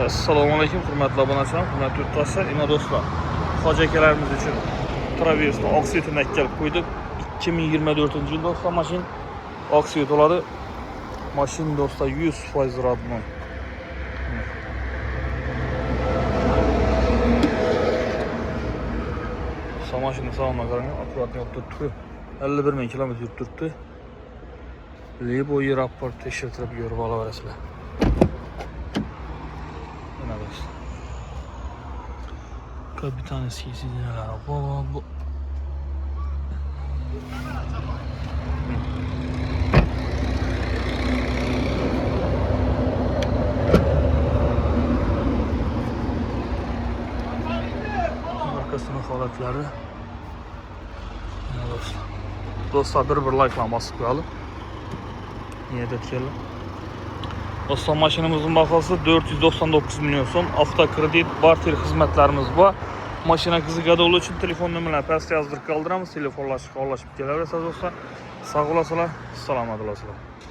Assalomu alaykum, hurmatli obunachilar, hurmatli yurtdoshlar, do'stlar. Hoji akalarimiz uchun Traverse'ni oksiyetini kelib qo'ydik. 2024-yil do'stlar mashina oksiyet oladi. Mashina do'stlar 100% radman. Mashina sağlamına qarang, akkuratni olib turibdi. 51 ming kilometr yurib turibdi. Lebo'yi raport tekshirtirib yurib olaverasizlar. Kapitan eskisi neler bu. Arkasının holatları. Dostlar bir like'la basıp koyalım. Niye detkelim? Dostlar maşinimizin bakası 499 milyon son. Avtokredit, barter hizmetlerimiz var. Maşina qiziqadi olduğu için telefon nömrələrini pastga yozdirib qoldiramiz. Telefonlashib, qolashib kelaverasiz dostlar. Sağ olasizlar, salomat olasizlar.